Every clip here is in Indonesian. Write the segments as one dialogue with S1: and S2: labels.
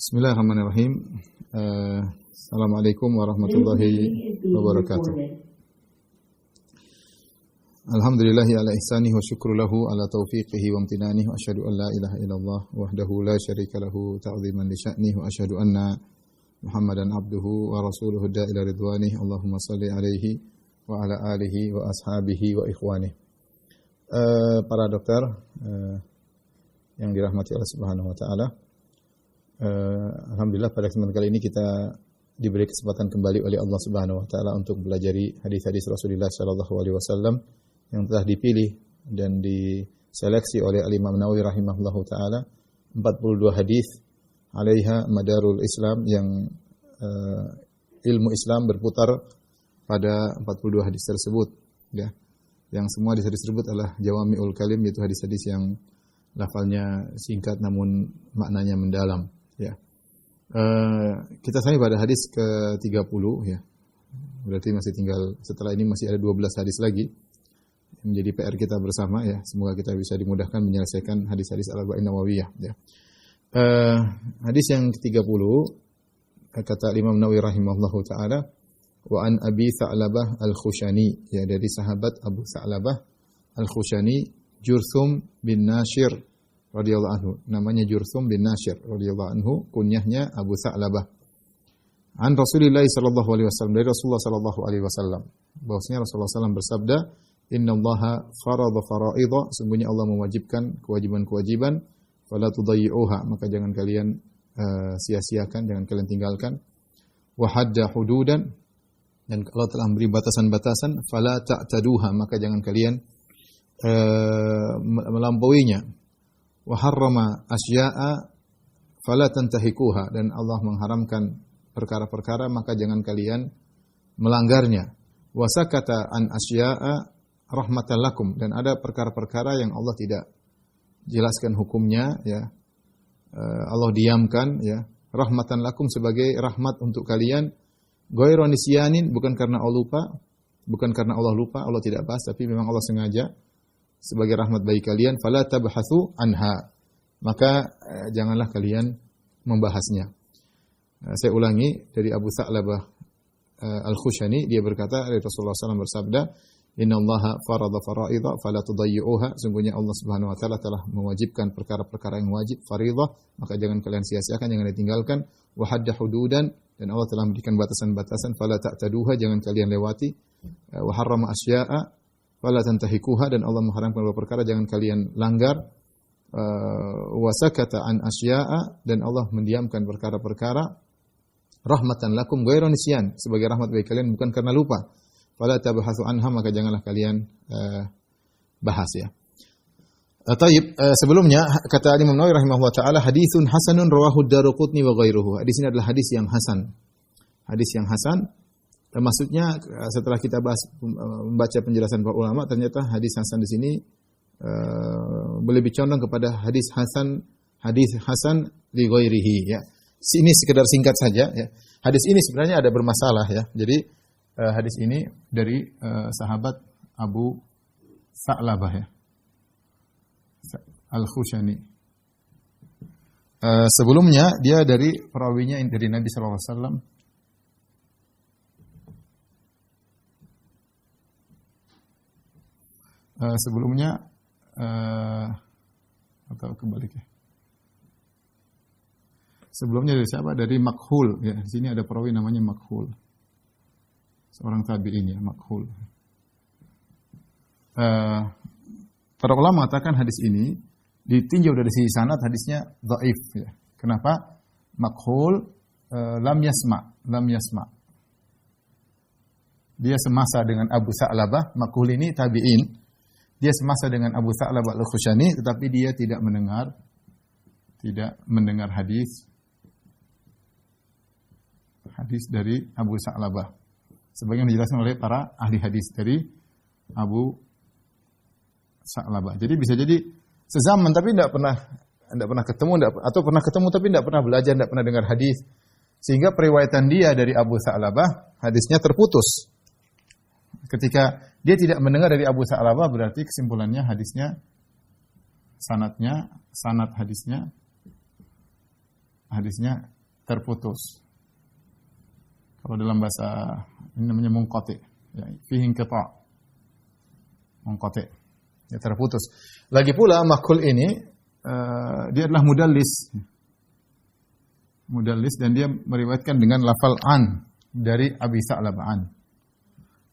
S1: Bismillahirrahmanirrahim. Assalamualaikum warahmatullahi wabarakatuh. Alhamdulillahi ala ihsanihi wa syukru lahu ala taufiqihi wa amtinanihi wa asyhadu an la ilaha illallah wahdahu la syarika lahu ta'ziman li sya'nihi wa asyhadu anna Muhammadan abduhu wa rasuluhu da'ila ridwanihi. Allahumma salli alaihi wa ala alihi wa ashabihi wa ikhwanihi. Para dokter yang dirahmati Allah Subhanahu wa taala. Alhamdulillah pada kesempatan kali ini kita diberi kesempatan kembali oleh Allah Subhanahu wa taala untuk belajar hadis-hadis Rasulullah sallallahu alaihi wasallam yang telah dipilih dan diseleksi oleh Al-Imam Nawawi rahimahullahu taala 42 hadis alaiha madarul Islam yang ilmu Islam berputar pada 42 hadis tersebut ya. Yang semua hadis tersebut adalah jawami'ul kalim, yaitu hadis-hadis yang lafalnya singkat namun maknanya mendalam. Ya. Kita sampai pada hadis ke-30 ya. Berarti masih tinggal, setelah ini masih ada 12 hadis lagi. Menjadi PR kita bersama ya. Semoga kita bisa dimudahkan menyelesaikan hadis-hadis Al-Arba'in Nawawiyah ya. Hadis yang ke-30 kata Imam Nawawi rahimahullahu taala, wa an Abi Tha'labah Al-Khushani, ya, dari sahabat Abu Tha'labah Al-Khushani, Jurthum bin Nashir radhiyallahu anhu. Namanya Jurthum bin Nashir radhiyallahu anhu, kunyahnya Abu Tha'labah. An Rasulillah sallallahu alaihi wasallam, dari Rasulullah sallallahu alaihi wasallam, bahwasanya Rasulullah sallallahu bersabda, "Innallaha farada fara'idha", sungguhnya Allah mewajibkan kewajiban-kewajiban, fala tudayyi'uha, maka jangan kalian sia-siakan, jangan kalian tinggalkan. Wa hadda hududan, dan Allah telah memberi batasan-batasan, fala ta'taduha, maka jangan kalian melampauinya. Wa harrama asya'a fala tantahikuha, dan Allah mengharamkan perkara-perkara, maka jangan kalian melanggarnya. Wa sakata an asya'a rahmatan lakum, dan ada perkara-perkara yang Allah tidak jelaskan hukumnya ya. Allah diamkan ya, rahmatan lakum, sebagai rahmat untuk kalian. Ghairu nisyanin, bukan karena Allah lupa, Allah tidak bahas, tapi memang Allah sengaja sebagai rahmat bagi kalian. Fala tabhatsu anha, maka janganlah kalian membahasnya. Saya ulangi, dari Abu Tha'labah Al-Khushani, dia berkata, dari Rasulullah SAW bersabda, "Innallaha farada fara'idha fala tudayyi'uha", sungguhnya Allah Subhanahu wa taala telah mewajibkan perkara-perkara yang wajib, fardhah, maka jangan kalian sia-siakan, jangan ditinggalkan. Wa hadda hududan, dan Allah telah memberikan batasan-batasan, fala ta'taduha, jangan kalian lewati. Wa harrama asya'a fala tantahikuha, dan Allah mengharamkan beberapa perkara, jangan kalian langgar. Wa sakata an asya'a, dan Allah mendiamkan perkara-perkara, rahmatan lakum ghairu nisyan, sebagai rahmat bagi kalian, bukan karena lupa. Fala tabhatsu anha, maka janganlah kalian bahas ya. Sebelumnya kata Imam Nawawi rahimahullah taala, haditsun hasanun rawahu Daruqutni wa ghairuhu. Hadis ini adalah hadis yang hasan. Hadis yang hasan. Maksudnya setelah kita membaca penjelasan para ulama, ternyata hadis hasan di sini lebih condong kepada hadis hasan li ghairihi ya. Ini sekedar singkat saja ya. Hadis ini sebenarnya ada bermasalah ya. Jadi hadis ini dari sahabat Abu Tha'labah ya, Al-Khushani. Sebelumnya dia dari perawinya dari Nabi sallallahu alaihi wasallam. Sebelumnya atau kebalik ya. Sebelumnya dari siapa? Dari Makhul ya. Di sini ada perawi namanya Makhul. Seorang tabi'in ya, Makhul. Para ulama mengatakan hadis ini ditinjau dari sisi sanad, hadisnya dhaif ya. Kenapa? Makhul lam yasma. Dia semasa dengan Abu Tha'labah. Makhul ini tabi'in. Dia semasa dengan Abu Tha'labah Al-Khushani, tetapi dia tidak mendengar hadis dari Abu Tha'labah. Sebagaimana dijelaskan oleh para ahli hadis dari Abu Tha'labah. Jadi bisa jadi sezaman tapi tidak pernah ketemu, atau pernah ketemu tapi tidak pernah belajar, tidak pernah dengar hadis. Sehingga periwayatan dia dari Abu Tha'labah hadisnya terputus. Ketika dia tidak mendengar dari Abu Tha'labah, berarti kesimpulannya hadisnya sanad hadisnya hadisnya terputus. Kalau dalam bahasa ini namanya munqati, ya, fihi inqita'. Munqati, ya terputus. Lagi pula makhul ini dia adalah mudallis. Mudallis dan dia meriwayatkan dengan lafal an dari Abi Sa'labah an.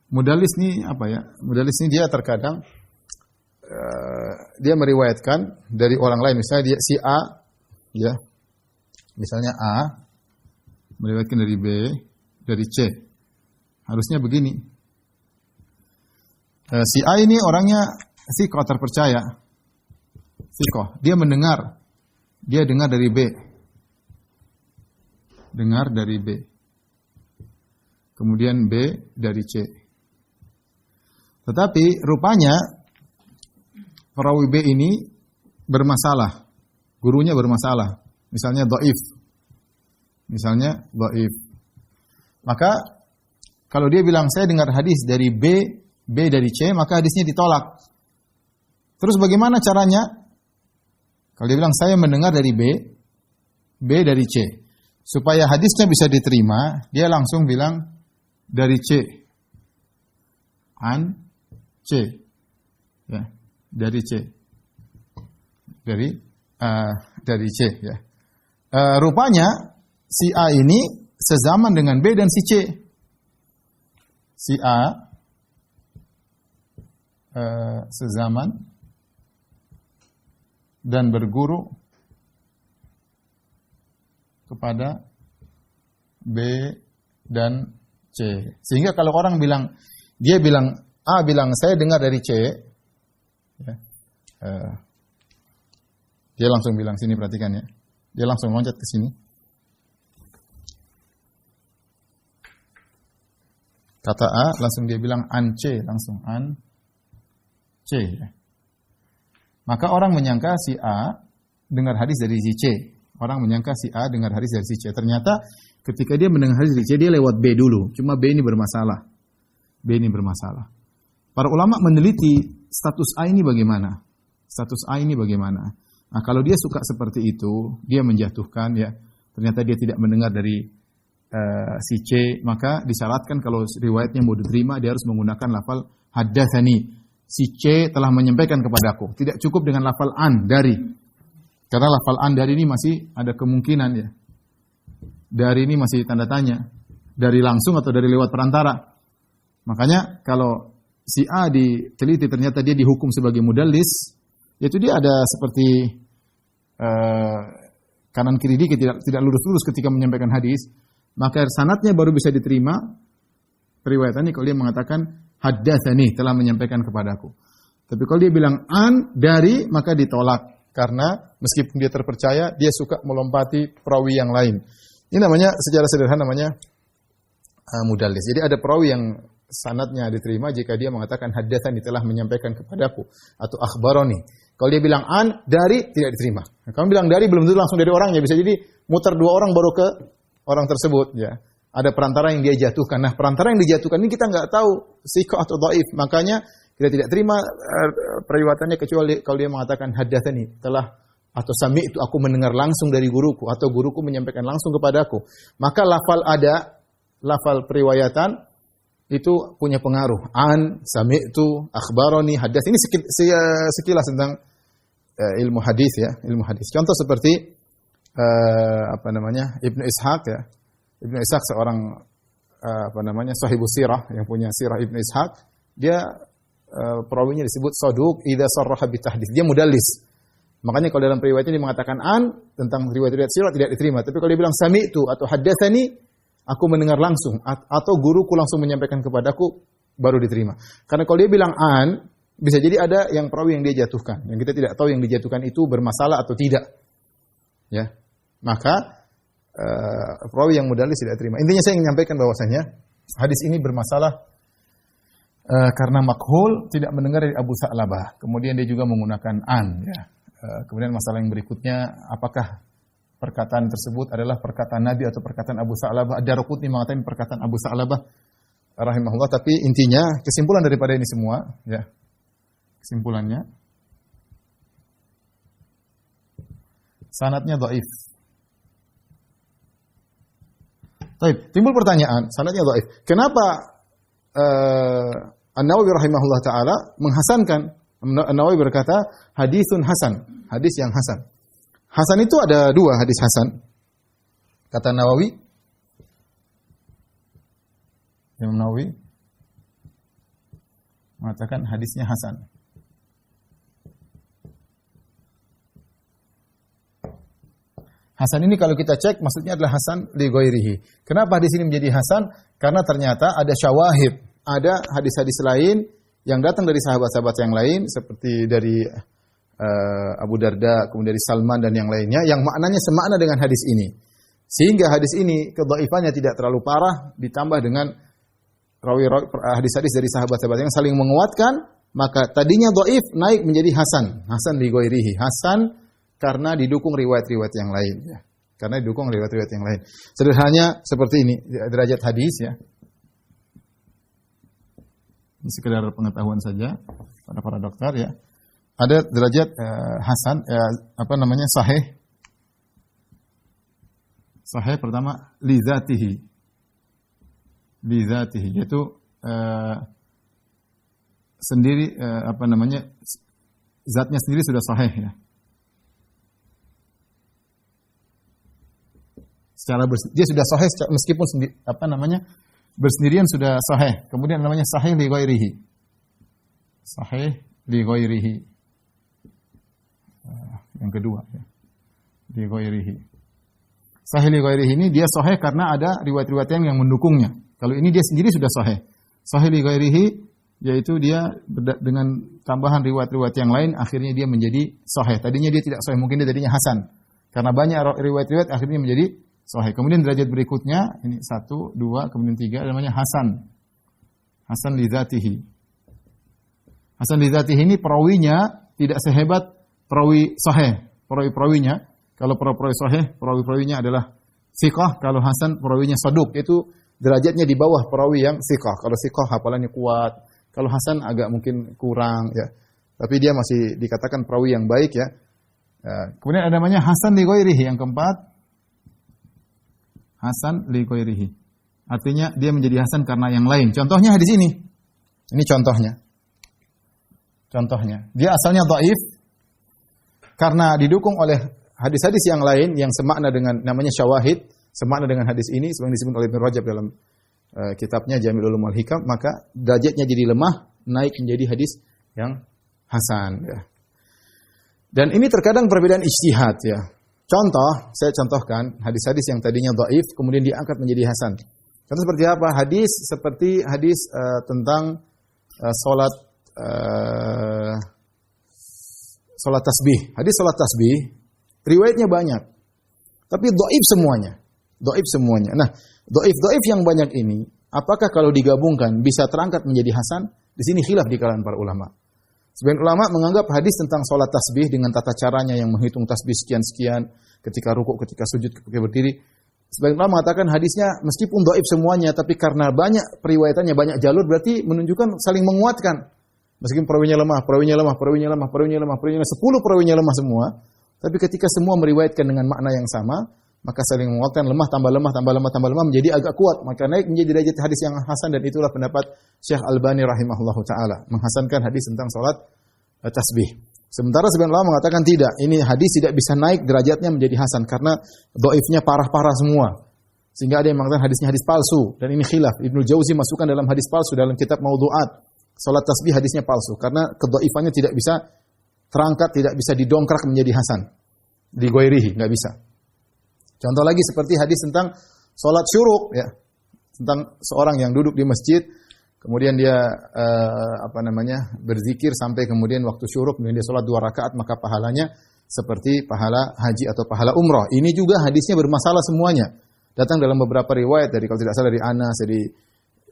S1: Mudallis ini apa ya? Mudallis ini dia terkadang dia meriwayatkan dari orang lain, misalnya dia si A, ya, misalnya A meriwayatkan dari B, dari C, harusnya begini. Si A ini orangnya thiqah, terpercaya, thiqah. Dia dengar dari B, dengar dari B, kemudian B dari C. Tetapi rupanya perawi B ini bermasalah, gurunya bermasalah, misalnya dhaif. Maka kalau dia bilang saya dengar hadis dari B dari C, maka hadisnya ditolak. Terus bagaimana caranya? Kalau dia bilang saya mendengar dari B dari C, supaya hadisnya bisa diterima, dia langsung bilang dari C, an C, ya, dari C, dari C, ya. Rupanya si A ini sezaman dengan B dan si C. Si A sezaman dan berguru kepada B dan C. Sehingga kalau orang bilang, dia bilang, A bilang saya dengar dari C, ya, dia langsung bilang, sini perhatikan ya, dia langsung loncat ke sini. Kata A, langsung dia bilang an C, langsung an C. Ya. Maka orang menyangka si A dengar hadis dari si C. Orang menyangka si A dengar hadis dari si C. Ternyata ketika dia mendengar hadis dari C, dia lewat B dulu. Cuma B ini bermasalah. Para ulama meneliti status A ini bagaimana. Nah, kalau dia suka seperti itu, dia menjatuhkan, ya. Ternyata dia tidak mendengar dari si C, maka disyaratkan kalau riwayatnya mau diterima, dia harus menggunakan lafal haddatsani. Si C telah menyampaikan kepadaku. Tidak cukup dengan lafal an dari. Karena lafal an dari ini masih ada kemungkinan, ya. Dari ini masih tanda tanya. Dari langsung atau dari lewat perantara. Makanya kalau si A diteliti ternyata dia dihukum sebagai mudallis, yaitu dia ada seperti kanan kiri dikit, tidak lurus-lurus ketika menyampaikan hadis, maka sanadnya baru bisa diterima periwayatannya kalau dia mengatakan haddatsani, telah menyampaikan kepadaku. Tapi kalau dia bilang an dari, maka ditolak karena meskipun dia terpercaya, dia suka melompati perawi yang lain. Ini namanya secara sederhana namanya mudallis. Jadi ada perawi yang sanadnya diterima jika dia mengatakan haddatsani, telah menyampaikan kepadaku, atau akhbaroni. Kalau dia bilang an dari, tidak diterima. Nah, kalau bilang dari, belum tentu langsung dari orangnya, bisa jadi muter dua orang baru ke orang tersebut, ya. Ada perantara yang dia jatuhkan. Nah, perantara yang dijatuhkan ini kita nggak tahu thiqah atau dhaif. Makanya kita tidak terima periwayatannya kecuali kalau dia mengatakan haddatsani, telah, atau sami'tu, aku mendengar langsung dari guruku, atau guruku menyampaikan langsung kepadaku. Maka lafal periwayatan itu punya pengaruh. An, sami'tu, akhbaroni, hadats. Ini sekilas tentang ilmu hadis, ya, ilmu hadis. Contoh seperti Ibnu Ishaq, ya. Ibnu Ishaq seorang sahibus sirah, yang punya sirah Ibnu Ishaq. Dia perawinya disebut saduq idza sarraha bitahdits. Dia mudallis. Makanya kalau dalam riwayatnya dia mengatakan an tentang riwayat-riwayat sirah tidak diterima. Tapi kalau dia bilang sami'tu atau haddatsani, aku mendengar langsung, atau guruku langsung menyampaikan kepadaku, baru diterima. Karena kalau dia bilang an, bisa jadi ada yang perawi yang dia jatuhkan, yang kita tidak tahu yang dijatuhkan itu bermasalah atau tidak. Ya. Maka perawi yang mudallis tidak terima. Intinya saya ingin menyampaikan bahwasanya hadis ini bermasalah karena makhul, tidak mendengar dari Abu Sa'labah. Kemudian dia juga menggunakan an, ya. Kemudian masalah yang berikutnya, apakah perkataan tersebut adalah perkataan Nabi atau perkataan Abu Sa'labah? Ad-Darqutni mengatakan perkataan Abu Sa'labah rahimahullah. Tapi intinya, kesimpulan daripada ini semua, ya, kesimpulannya, sanadnya dhaif. Baik, timbul pertanyaan, sanadnya dhaif. Kenapa An-Nawawi rahimahullah taala menghasankan? An-Nawawi berkata hadisun hasan, hadis yang hasan. Hasan itu ada dua hadis hasan. Kata Nawawi, Imam Nawawi mengatakan hadisnya hasan. Hasan ini kalau kita cek maksudnya adalah hasan li ghairihi. Kenapa hadis ini menjadi hasan? Karena ternyata ada syawahid, ada hadis-hadis lain yang datang dari sahabat-sahabat yang lain seperti dari Abu Darda, kemudian dari Salman dan yang lainnya yang maknanya semakna dengan hadis ini. Sehingga hadis ini kedhaifannya tidak terlalu parah ditambah dengan hadis-hadis dari sahabat-sahabat yang saling menguatkan, maka tadinya dhaif naik menjadi hasan, hasan li ghairihi. Hasan karena didukung riwayat-riwayat yang lain. Ya. Karena didukung riwayat-riwayat yang lain. Sederhananya seperti ini, derajat hadis ya. Ini sekedar pengetahuan saja pada para dokter ya. Ada derajat hasan, sahih. Sahih pertama li dzatihi. Li dzatihi yaitu sendiri zatnya sendiri sudah sahih ya. Dia sudah sahih meskipun bersendirian sudah sahih. Kemudian namanya sahih li ghairihi. Sahih li ghairihi. Yang kedua ya. Li ghairihi. Sahih li ghairihi ini dia sahih karena ada riwayat-riwayat yang mendukungnya. Kalau ini dia sendiri sudah sahih. Sahih li ghairihi yaitu dia dengan tambahan riwayat-riwayat yang lain akhirnya dia menjadi sahih. Tadinya dia tidak sahih, mungkin dia tadinya hasan. Karena banyak riwayat-riwayat akhirnya menjadi sahih. Kemudian derajat berikutnya, ini 1, 2, kemudian 3, namanya hasan. Hasan li dzatihi. Hasan li dzatihi ini perawinya tidak sehebat perawi sahih. Perawi-perawinya, kalau perawi sahih, perawi-perawinya adalah thiqah. Kalau hasan, perawinya saduq. Itu derajatnya di bawah perawi yang thiqah. Kalau thiqah hafalannya kuat. Kalau hasan agak mungkin kurang. Ya. Tapi dia masih dikatakan perawi yang baik ya. Kemudian ada namanya hasan li ghairihi. Yang keempat, hasan li ghairihi. Artinya dia menjadi hasan karena yang lain. Contohnya hadis ini. Ini contohnya. Contohnya. Dia asalnya dhaif karena didukung oleh hadis-hadis yang lain yang semakna dengan namanya syawahid, semakna dengan hadis ini seperti disebut oleh Ibnu Rajab dalam kitabnya Jami'ul Ulum wal Hikam, maka derajatnya jadi lemah, naik menjadi hadis yang hasan ya. Dan ini terkadang perbedaan ijtihad ya. Contoh, saya contohkan hadis-hadis yang tadinya dhaif kemudian diangkat menjadi hasan. Contoh seperti apa? Hadis seperti hadis tentang salat tasbih. Hadis salat tasbih riwayatnya banyak. Tapi dhaif semuanya. Dhaif semuanya. Nah, dhaif yang banyak ini apakah kalau digabungkan bisa terangkat menjadi hasan? Di sini khilaf di kalangan para ulama. Sebagian ulama menganggap hadis tentang sholat tasbih dengan tata caranya yang menghitung tasbih sekian-sekian, ketika rukuk, ketika sujud, ketika berdiri. Sebagian ulama mengatakan hadisnya meskipun dhaif semuanya, tapi karena banyak periwayatannya, banyak jalur, berarti menunjukkan saling menguatkan. Meskipun perawinya lemah, 10 perawinya lemah semua, tapi ketika semua meriwayatkan dengan makna yang sama, maka saling menguatkan, lemah tambah lemah menjadi agak kuat, maka naik menjadi derajat hadis yang hasan, dan itulah pendapat Syekh Albani rahimahullahu taala menghasankan hadis tentang salat tasbih. Sementara sebagian ulama mengatakan tidak, ini hadis tidak bisa naik derajatnya menjadi hasan karena dhaifnya parah-parah semua. Sehingga ada yang mengatakan hadisnya hadis palsu, dan ini khilaf. Ibnu Jauzi masukkan dalam hadis palsu dalam kitab Maudhu'at. Salat tasbih hadisnya palsu karena kedhaifannya tidak bisa terangkat, tidak bisa didongkrak menjadi hasan. Di ghairihi enggak bisa. Contoh lagi seperti hadis tentang salat syuruk ya. Tentang seorang yang duduk di masjid kemudian dia berzikir sampai kemudian waktu syuruk, kemudian dia salat 2 rakaat, maka pahalanya seperti pahala haji atau pahala umrah. Ini juga hadisnya bermasalah semuanya. Datang dalam beberapa riwayat dari, kalau tidak salah, dari Anas,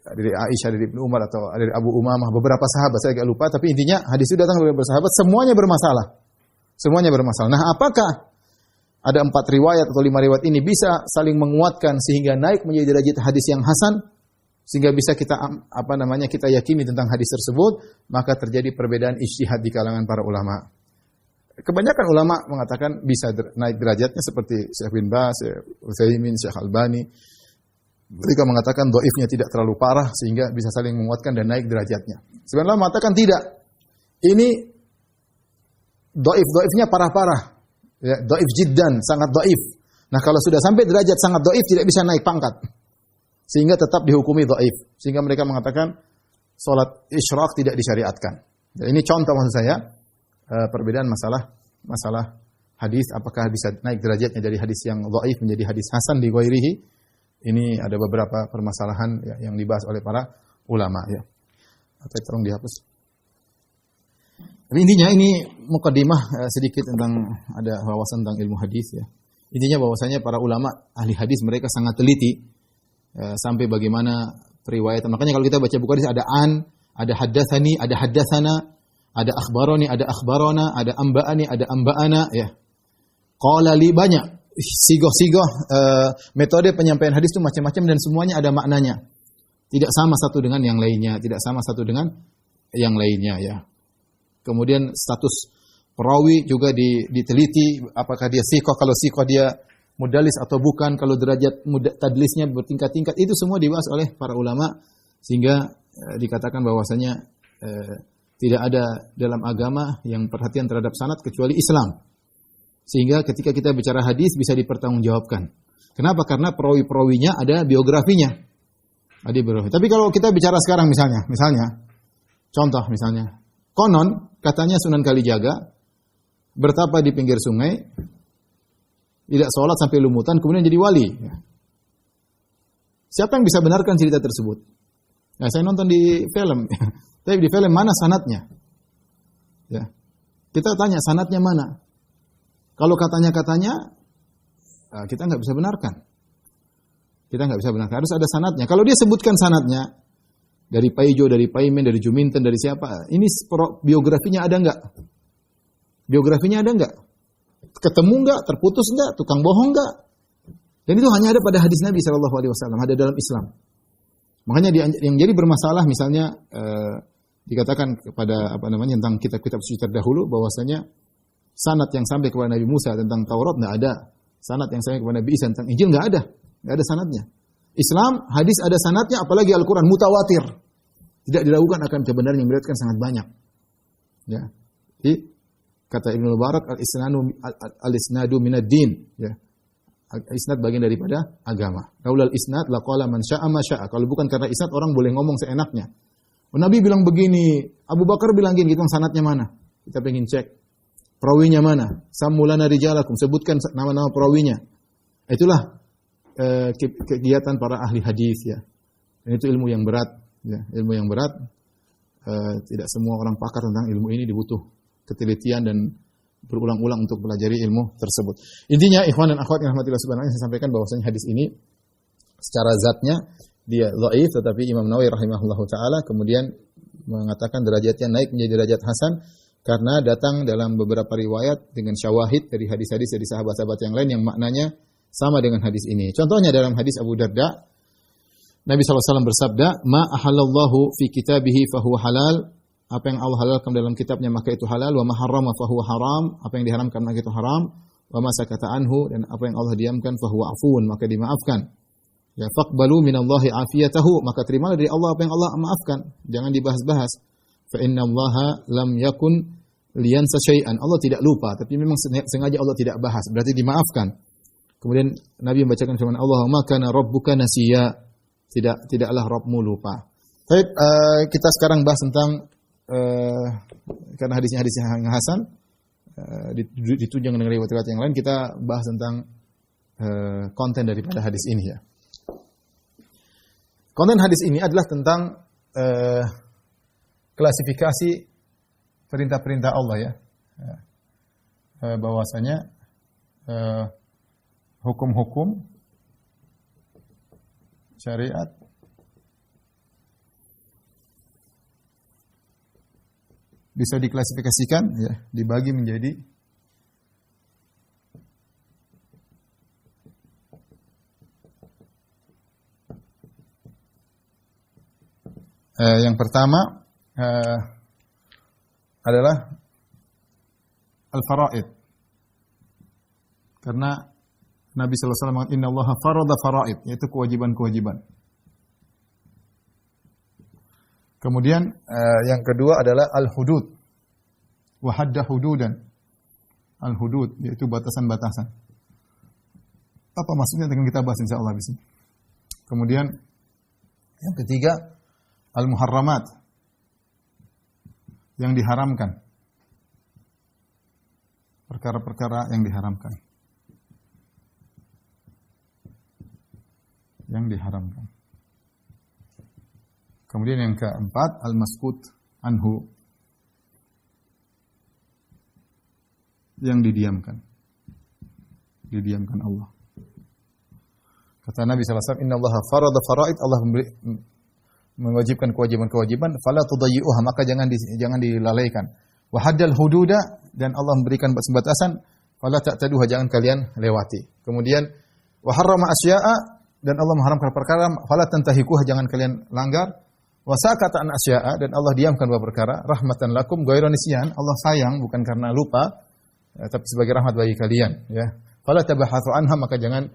S1: dari Aisyah, dari Ibnu Umar atau dari Abu Umamah, beberapa sahabat saya agak lupa, tapi intinya hadis itu datang dari beberapa sahabat, semuanya bermasalah. Semuanya bermasalah. Nah, apakah ada 4 riwayat atau 5 riwayat ini bisa saling menguatkan sehingga naik menjadi derajat hadis yang hasan, sehingga bisa kita kita yakini tentang hadis tersebut? Maka terjadi perbedaan ijtihad di kalangan para ulama. Kebanyakan ulama mengatakan bisa naik derajatnya seperti Syekh bin Baz, Syekh Utsaimin, Syekh Albani. Mereka mengatakan dhaifnya tidak terlalu parah sehingga bisa saling menguatkan dan naik derajatnya. Sebenarnya mengatakan tidak. Ini dhaifnya parah-parah. Ya, dhaif jiddan, sangat dhaif. Nah, kalau sudah sampai derajat sangat dhaif tidak bisa naik pangkat. Sehingga tetap dihukumi dhaif. Sehingga mereka mengatakan salat isyraq tidak disyariatkan. Ya, ini contoh maksud saya perbedaan masalah hadis apakah bisa naik derajatnya dari hadis yang dhaif menjadi hadis hasan di ghairihi. Ini ada beberapa permasalahan ya, yang dibahas oleh para ulama ya. Atau tolong dihapus. Tapi intinya ini mukaddimah sedikit tentang ada wawasan tentang ilmu hadis ya. Intinya bahwasanya para ulama ahli hadis mereka sangat teliti sampai bagaimana periwayatan. Makanya kalau kita baca buku hadis ada ada haddatsani, ada haddatsana, ada akhbaroni, ada akhbarona, ada amba'ani, ada amba'ana ya. Qala li banyak. Sigoh-sigoh metode penyampaian hadis itu macam-macam dan semuanya ada maknanya. Tidak sama satu dengan yang lainnya, tidak sama satu dengan yang lainnya ya. Kemudian status perawi juga diteliti apakah dia siqah, kalau siqah dia mudalis atau bukan, kalau derajat tadlisnya bertingkat-tingkat, itu semua dibahas oleh para ulama sehingga dikatakan bahwasanya tidak ada dalam agama yang perhatian terhadap sanad kecuali Islam. Sehingga ketika kita bicara hadis bisa dipertanggungjawabkan. Kenapa? Karena perawi-perawinya ada biografinya. Ada biografi. Tapi kalau kita bicara sekarang misalnya, contoh misalnya, konon katanya Sunan Kalijaga bertapa di pinggir sungai, tidak sholat sampai lumutan, kemudian jadi wali. Siapa yang bisa benarkan cerita tersebut? Nah, saya nonton di film, tapi di film mana sanadnya? Ya. Kita tanya sanadnya mana? Kalau katanya, kita nggak bisa benarkan. Kita nggak bisa benarkan. Harus ada sanadnya. Kalau dia sebutkan sanadnya dari Paijo, dari Paimen, dari Juminten, dari siapa? Ini biografinya ada nggak? Biografinya ada nggak? Ketemu nggak? Terputus nggak? Tukang bohong nggak? Dan itu hanya ada pada hadis Nabi SAW. Ada dalam Islam. Makanya yang jadi bermasalah misalnya dikatakan kepada tentang kitab-kitab suci terdahulu bahwasanya sanad yang sampai kepada Nabi Musa tentang Taurat nggak ada. Sanad yang sampai kepada Nabi Isa tentang Injil nggak ada sanadnya. Islam hadis ada sanadnya, apalagi Al-Quran mutawatir. Tidak diragukan akan kebenaran yang meriwayatkan sangat banyak. Ya, jadi kata Ibnu Mubarak al-isnadu minad din. Ya, isnad bagian daripada agama. Laulal isnad laqala man syaa ma syaa. Kalau bukan karena isnad orang boleh ngomong seenaknya. Nabi bilang begini, Abu Bakar bilang gini, kita sanadnya mana? Kita pengen cek. Perawinya mana? Sammulana rijalakum, sebutkan nama-nama perawinya. Itulah kegiatan para ahli hadis ya. Dan itu ilmu yang berat, ya. Ilmu yang berat. Tidak semua orang pakar tentang ilmu ini, dibutuh ketelitian dan berulang-ulang untuk pelajari ilmu tersebut. Intinya ikhwan dan akhwat yang rahmatillah subhanahu wa ta'ala, saya sampaikan bahwasanya hadis ini secara zatnya dia dhaif, tetapi Imam Nawawi rahimahullahu taala kemudian mengatakan derajatnya naik menjadi derajat hasan karena datang dalam beberapa riwayat dengan syawahid dari hadis-hadis dari sahabat-sahabat yang lain yang maknanya sama dengan hadis ini. Contohnya dalam hadis Abu Darda, Nabi SAW bersabda, "Ma ahallallahu fi kitabihi fahuwa halal." Apa yang Allah halalkan dalam kitabnya maka itu halal, wa ma harrama fahuwa haram. Apa yang diharamkan maka itu haram, wa ma sakata anhu, dan apa yang Allah diamkan fahuwa afun, maka dimaafkan. Ya, faqbalu minallahi afiyatahu, maka terimalah dari Allah apa yang Allah maafkan, jangan dibahas-bahas. Fa innallaha lam yakun liyansa syai'an. Allah tidak lupa, tapi memang sengaja Allah tidak bahas, berarti dimaafkan. Kemudian Nabi membacakan firman Allah, "Ma kana rabbuka nasiya." Tidaklah Rabbmu lupa. Baik, kita sekarang bahas tentang karena hadisnya hadis yang hasan, ditunjang dengan riwayat-riwayat yang lain, kita bahas tentang konten daripada hadis ini ya. Konten hadis ini adalah tentang klasifikasi perintah-perintah Allah ya. Bahwasanya hukum-hukum syariat bisa diklasifikasikan ya, dibagi menjadi yang pertama adalah al-faraid. Karena Nabi sallallahu alaihi wasallam mengatakan innallaha farada faraid, yaitu kewajiban-kewajiban. Kemudian yang kedua adalah al-hudud. Wa hadda hududan. Al-hudud yaitu batasan-batasan. Apa maksudnya dengan kita bahas insyaallah di sini. Kemudian yang ketiga al-muharramat. Yang diharamkan. Perkara-perkara yang diharamkan. Yang diharamkan. Kemudian yang keempat al-maskut anhu. Yang didiamkan. Didiamkan Allah. Kata Nabi sallallahu alaihi wasallam, "Innallaha farada faraid." Allah mewajibkan kewajiban-kewajiban, fala tudayyi'uha, maka jangan dilalaikan. Wa haddal hududa, dan Allah memberikan batasan, fala ta'taduha, jangan kalian lewati. Kemudian wa harrama asya'a, dan Allah mengharamkan perkara, fala tantahikuha, jangan kalian langgar. Wa sakata an asya'a, dan Allah diamkan beberapa perkara, rahmatan lakum ghairu nisyan, Allah sayang bukan karena lupa, tapi sebagai rahmat bagi kalian, ya. Fala tabahatsu anha, maka jangan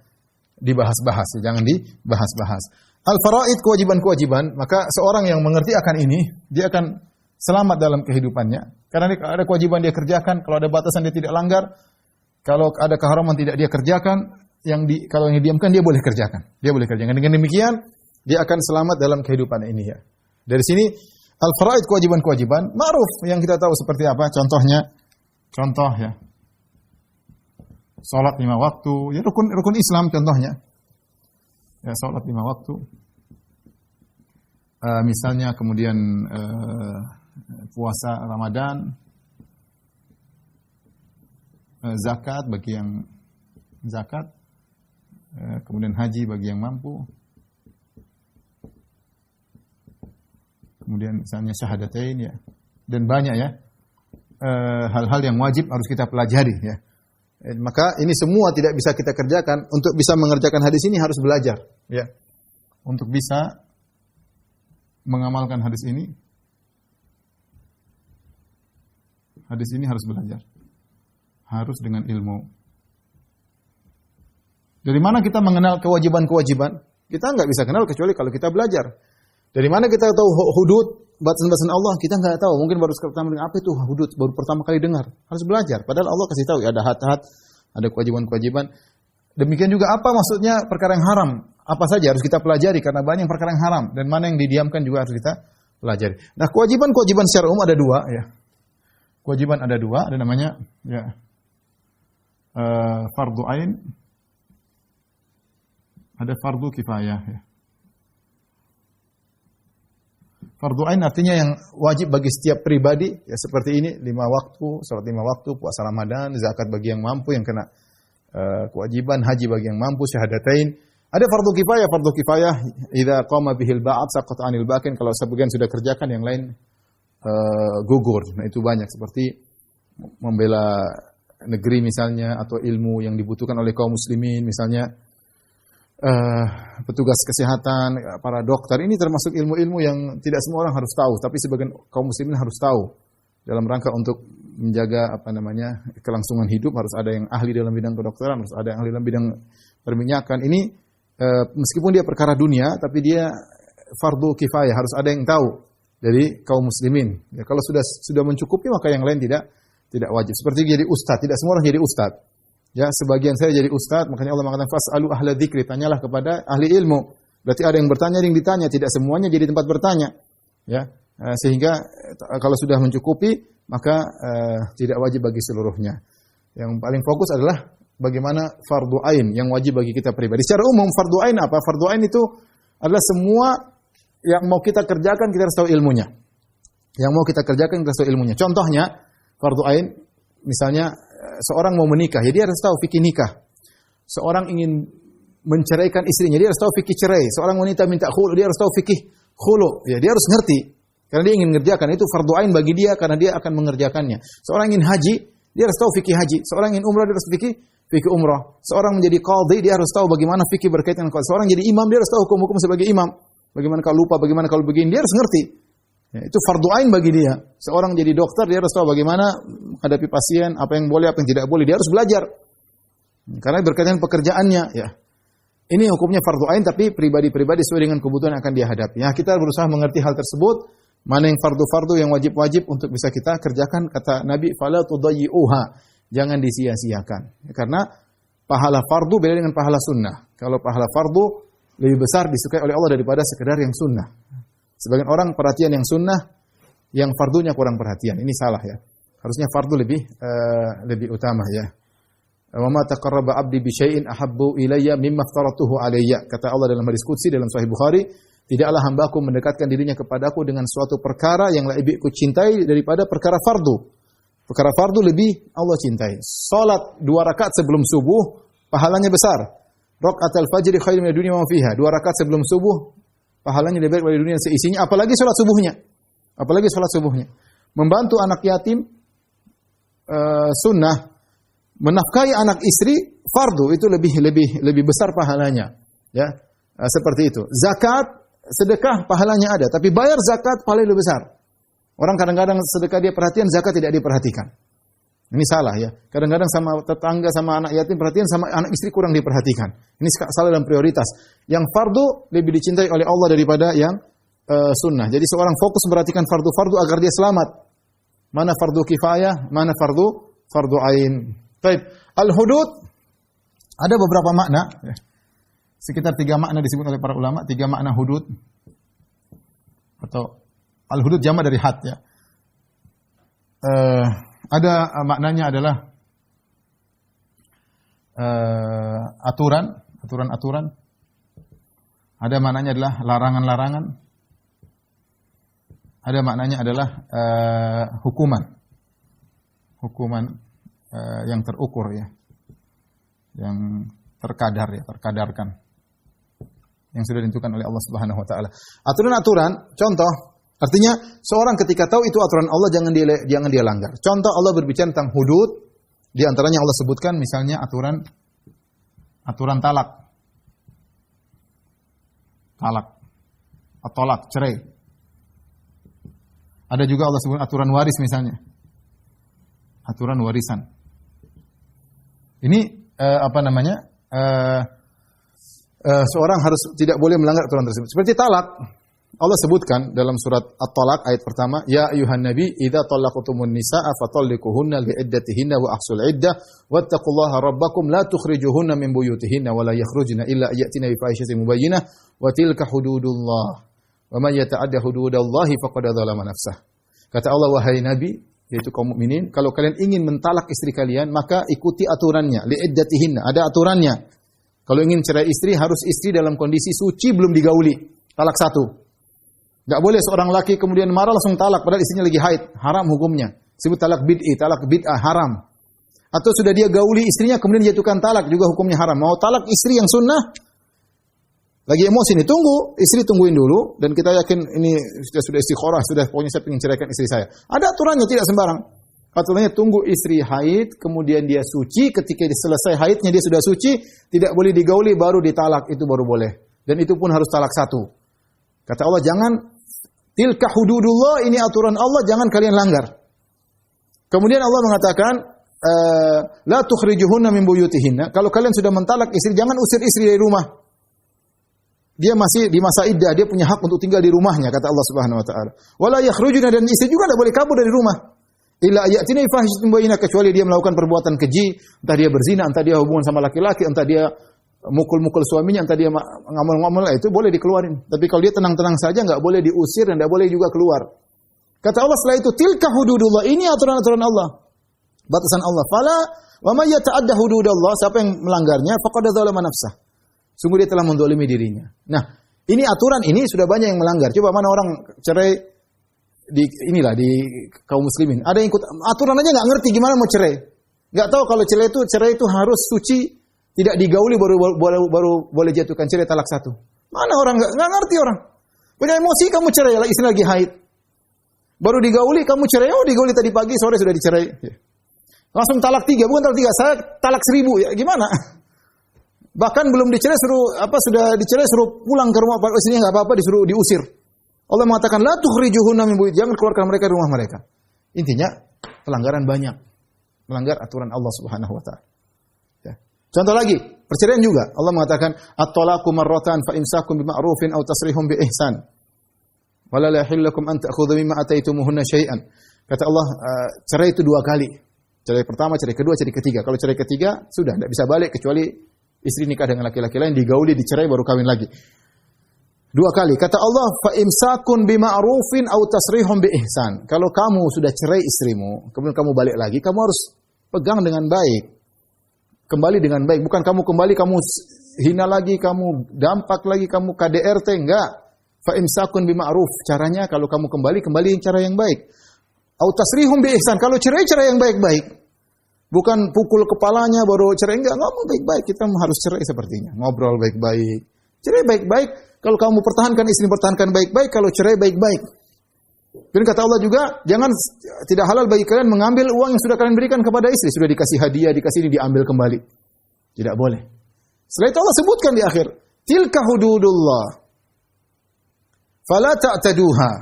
S1: dibahas-bahas, jangan dibahas-bahas. Al-faraid, kewajiban-kewajiban, maka seorang yang mengerti akan ini, dia akan selamat dalam kehidupannya. Karena ada kewajiban dia kerjakan, kalau ada batasan dia tidak langgar, kalau ada keharaman tidak dia kerjakan, kalau yang didiamkan dia boleh kerjakan. Dia boleh kerjakan. Dengan demikian, dia akan selamat dalam kehidupan ini, ya. Dari sini al-faraid, kewajiban-kewajiban, ma'ruf yang kita tahu seperti apa, contoh ya. Salat 5 waktu, ya rukun Islam contohnya. Ya, salat 5 waktu. Misalnya kemudian puasa Ramadan, zakat bagi yang zakat, kemudian haji bagi yang mampu. Kemudian misalnya syahadatain, ya. Dan banyak, ya. Hal-hal yang wajib harus kita pelajari, ya. Maka ini semua tidak bisa kita kerjakan. Untuk bisa mengerjakan hadis ini harus belajar, ya. Untuk bisa mengamalkan hadis ini harus belajar. Harus dengan ilmu. Dari mana kita mengenal kewajiban-kewajiban? Kita nggak bisa kenal kecuali kalau kita belajar. Dari mana kita tahu hudud, batasan-batasan Allah? Kita nggak tahu. Mungkin baru pertama dengar apa itu hudud, baru pertama kali dengar. Harus belajar. Padahal Allah kasih tahu, ya, ada had-had, ada kewajiban-kewajiban. Demikian juga apa maksudnya perkara yang haram? Apa saja harus kita pelajari karena banyak perkara yang haram, dan mana yang didiamkan juga harus kita pelajari. Nah, kewajiban-kewajiban secara umum ada dua, ya. Kewajiban ada dua, ada namanya, ya, fardu ain, ada fardu kifayah, ya. Fardu ain artinya yang wajib bagi setiap pribadi, ya, seperti ini 5 waktu, salat 5 waktu, puasa Ramadan, zakat bagi yang mampu yang kena kewajiban, haji bagi yang mampu, syahadatain. Ada fardu kifayah idza qama bihil ba'd saqata 'anil baqin, kalau sebagian sudah kerjakan yang lain gugur. Nah, itu banyak seperti membela negeri misalnya, atau ilmu yang dibutuhkan oleh kaum muslimin misalnya. Petugas kesehatan, para dokter, ini termasuk ilmu-ilmu yang tidak semua orang harus tahu, tapi sebagian kaum muslimin harus tahu. Dalam rangka untuk menjaga kelangsungan hidup, harus ada yang ahli dalam bidang kedokteran, harus ada yang ahli dalam bidang perminyakan. Ini meskipun dia perkara dunia, tapi dia fardu kifayah, harus ada yang tahu dari kaum muslimin. Ya, kalau sudah mencukupi, maka yang lain tidak wajib. Seperti jadi ustadz, tidak semua orang jadi ustadz. Ya, sebagian saya jadi ustaz, makanya Allah mengatakan fas'alu ahla dzikri, tanyalah kepada ahli ilmu. Berarti ada yang bertanya, ada yang ditanya, tidak semuanya jadi tempat bertanya. Ya, sehingga kalau sudah mencukupi, maka tidak wajib bagi seluruhnya. Yang paling fokus adalah bagaimana fardu ain yang wajib bagi kita pribadi. Secara umum fardu ain apa? Fardu ain itu adalah semua yang mau kita kerjakan, kita harus tahu ilmunya. Yang mau kita kerjakan, kita harus tahu ilmunya. Contohnya fardu ain, misalnya seorang mau menikah, ya dia harus tahu fikih nikah. Seorang ingin menceraikan istrinya, dia harus tahu fikih cerai. Seorang wanita minta khulu, dia harus tahu fikih khulu. Ya, dia harus ngerti. Karena dia ingin mengerjakan, itu fardu ain bagi dia karena dia akan mengerjakannya. Seorang ingin haji, dia harus tahu fikih haji. Seorang ingin umrah, dia harus fikih umrah. Seorang menjadi qadhi, dia harus tahu bagaimana fikih berkaitan dengan qadhi. Seorang jadi imam, dia harus tahu hukum-hukum sebagai imam. Bagaimana kalau lupa, bagaimana kalau begini, dia harus ngerti. Ya, itu fardu ain bagi dia. Seorang jadi dokter, dia harus tahu bagaimana menghadapi pasien, apa yang boleh, apa yang tidak boleh. Dia harus belajar. Karena berkaitan pekerjaannya, ya. Ini hukumnya fardu ain tapi pribadi-pribadi sesuai dengan kebutuhan yang akan dia hadapi. Ya, kita berusaha mengerti hal tersebut, mana yang fardu-fardu yang wajib-wajib untuk bisa kita kerjakan. Kata Nabi, "Fala tudayyi'uha." Jangan disia-siakan. Karena pahala fardu beda dengan pahala sunnah. Kalau pahala fardu lebih besar disukai oleh Allah daripada sekedar yang sunnah. Sebagian orang perhatian yang sunnah, yang fardunya kurang perhatian. Ini salah ya. Harusnya fardu lebih utama ya. Wa ma taqarraba 'abdi bi syai'in ahabbu ilayya mimma aftaratuhu alayya. Kata Allah dalam hadis qudsi dalam Sahih Bukhari, tidaklah hambaku mendekatkan dirinya kepadaku dengan suatu perkara yang lebih ku cintai daripada perkara fardu. Perkara fardu lebih Allah cintai. Salat 2 rakaat sebelum subuh pahalanya besar. Rakaatul fajri khairun minad dunya wa ma fiha. 2 rakaat sebelum subuh pahalanya lebih baik dari dunia dan seisinya, apalagi salat subuhnya. Apalagi salat subuhnya. Membantu anak yatim sunnah. Menafkahi anak istri fardu itu lebih besar pahalanya. Ya. Seperti itu. Zakat, sedekah pahalanya ada, tapi bayar zakat pahalanya lebih besar. Orang kadang-kadang sedekah dia perhatian, zakat tidak diperhatikan. Ini salah ya. Kadang-kadang sama tetangga, sama anak yatim perhatian, sama anak istri kurang diperhatikan. Ini salah dalam prioritas. Yang fardu lebih dicintai oleh Allah daripada yang sunnah. Jadi seorang fokus memperhatikan fardu-fardu agar dia selamat. Mana fardu kifayah, mana fardu ain. Baik, al-hudud ada beberapa makna. Sekitar 3 makna disebut oleh para ulama, 3 makna hudud. Atau al-hudud jamak dari had ya. Ada maknanya adalah aturan. Ada maknanya adalah larangan-larangan. Ada maknanya adalah hukuman yang terukur ya, yang terkadarkan, yang sudah ditentukan oleh Allah Subhanahu Wa Taala. Aturan-aturan, contoh, artinya seorang ketika tahu itu aturan Allah jangan dia langgar. Contoh Allah berbicara tentang hudud, di antaranya Allah sebutkan misalnya aturan talak, cerai. Ada juga Allah sebut aturan waris misalnya, aturan warisan. Ini seorang harus tidak boleh melanggar aturan tersebut. Seperti talak, Allah sebutkan dalam surat At-Talaq ayat pertama, ya ayuhan nabi idza talaqtumun nisaa fatalliquhunna liiddatihinna wa ahsul iddah wattaqullaha rabbakum la tukhrijuhunna min buyutihinna wa la yakhrujna illa ayatina bi fahishatin mubayyinah wa tilka hududullah wa man yata'adda hududallahi faqad dzalama nafsah. Kata Allah, wahai nabi, yaitu kaum mukminin, kalau kalian ingin mentalak istri kalian, maka ikuti aturannya, liiddatihinna, ada aturannya. Kalau ingin cerai istri, harus istri dalam kondisi suci belum digauli. Talak 1. Enggak boleh seorang laki kemudian marah langsung talak padahal istrinya lagi haid, haram hukumnya. Disebut talak bid'ah haram. Atau sudah dia gauli istrinya kemudian jatuhkan talak, juga hukumnya haram. Mau talak istri yang sunnah, lagi emosi nih, tunggu, istri tungguin dulu, dan kita yakin ini sudah istikharah, sudah pokoknya saya ingin ceraikan istri saya. Ada aturannya, tidak sembarang. Aturannya tunggu istri haid, kemudian dia suci, ketika dia selesai haidnya dia sudah suci, tidak boleh digauli, baru ditalak, itu baru boleh. Dan itu pun harus talak 1. Kata Allah, jangan, tilka hududullah, ini aturan Allah, jangan kalian langgar. Kemudian Allah mengatakan, la tukhrijuhunna min buyutihinna, kalau kalian sudah mentalak istri, jangan usir istri dari rumah. Dia masih di masa iddah, dia punya hak untuk tinggal di rumahnya, kata Allah Subhanahu wa taala. Wala yakhrujuna, dan istri juga tidak boleh kabur dari rumah. Illa ayatina fahishatin mubayyinah, kecuali dia melakukan perbuatan keji, entah dia berzina, entah dia hubungan sama laki-laki, entah dia mukul-mukul suaminya, entah dia ngamal-ngamal, itu boleh dikeluarin. Tapi kalau dia tenang-tenang saja, enggak boleh diusir dan enggak boleh juga keluar. Kata Allah setelah itu, tilka hududullah, ini aturan-aturan Allah. Batasan Allah. Fala wa may yata'adda hududallah, siapa yang melanggarnya faqad dzalama nafsah. Sungguh dia telah mendolimi dirinya. Nah, ini aturan ini sudah banyak yang melanggar. Coba mana orang cerai di kaum muslimin. Ada yang ikut aturan aja nggak ngerti gimana mau cerai. Nggak tahu kalau cerai itu harus suci, tidak digauli baru boleh jatuhkan cerai talak 1. Mana orang nggak ngerti orang. Punya emosi kamu cerai, istri lagi haid. Baru digauli kamu cerai, digauli tadi pagi, sore sudah dicerai. Langsung talak 3, bukan talak 3, saya talak 1000 ya gimana? Bahkan belum dicerai sudah dicerai suruh pulang ke rumah, istrinya enggak apa-apa disuruh diusir. Allah mengatakan la tukhrijuhunna min buyut, jangan keluarkan mereka dari rumah mereka. Intinya pelanggaran banyak. Melanggar aturan Allah Subhanahu wa taala. Ya. Contoh lagi, perceraian juga. Allah mengatakan, at-talaqu marratan fa imsakun bima'rufin aw tasrihum bi ihsan. Wala la yahillu lakum an ta'khudhu mimma ataitumuhunna syai'an. Kata Allah, cerai itu 2 kali. Cerai pertama, cerai kedua, cerai ketiga. Kalau cerai ketiga, sudah tidak bisa balik kecuali istri nikah dengan laki-laki lain, digauli, dicerai baru kawin lagi. 2 kali. Kata Allah, fa imsakun bima'rufin aw tasrihum bi ihsan. Kalau kamu sudah cerai istrimu, kemudian kamu balik lagi, kamu harus pegang dengan baik. Kembali dengan baik, bukan kamu kembali kamu hina lagi, kamu dampak lagi, kamu KDRT, enggak. Fa imsakun bima'ruf. Caranya kalau kamu kembali cara yang baik. Au tasrihum bi ihsan. Kalau cerai yang baik-baik. Bukan pukul kepalanya baru cerai, enggak, ngomong baik-baik. Kita harus cerai sepertinya. Ngobrol baik-baik. Cerai baik-baik. Kalau kamu pertahankan istri, pertahankan baik-baik, kalau cerai baik-baik. Dan kata Allah juga, tidak halal bagi kalian mengambil uang yang sudah kalian berikan kepada istri. Sudah dikasih hadiah, dikasih ini, diambil kembali. Tidak boleh. Setelah itu Allah sebutkan di akhir, tilka hududullah, fala ta'taduha.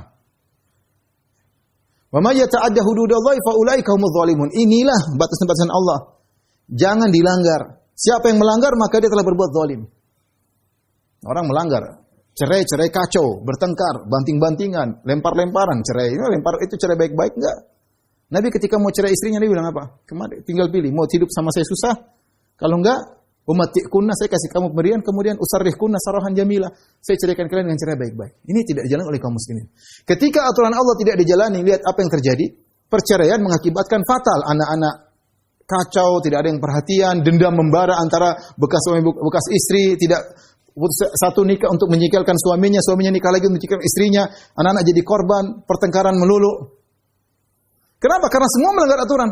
S1: Wa may yata'adda hududallahi fa ulaika humudz zalimun. Inilah batasan-batasan Allah. Jangan dilanggar. Siapa yang melanggar maka dia telah berbuat zalim. Orang melanggar. Cerai kacau, bertengkar, banting-bantingan, lempar-lemparan, cerai. Lempar itu cerai baik-baik enggak? Nabi ketika mau cerai istrinya dia bilang apa? Kemarin tinggal pilih, mau hidup sama saya susah, kalau enggak umatikunna, saya kasih kamu pemberian, kemudian usarrihkunna sarahan jamila. Saya ceraikan kalian dengan cerai baik-baik. Ini tidak dijalankan oleh kaum muslimin. Ketika aturan Allah tidak dijalani, lihat apa yang terjadi. Perceraian mengakibatkan fatal, anak-anak kacau, tidak ada yang perhatian, dendam membara antara bekas suami bekas istri, tidak satu nikah untuk menyikalkan suaminya nikah lagi untuk menyikalkan istrinya, anak-anak jadi korban, pertengkaran melulu. Kenapa? Karena semua melanggar aturan.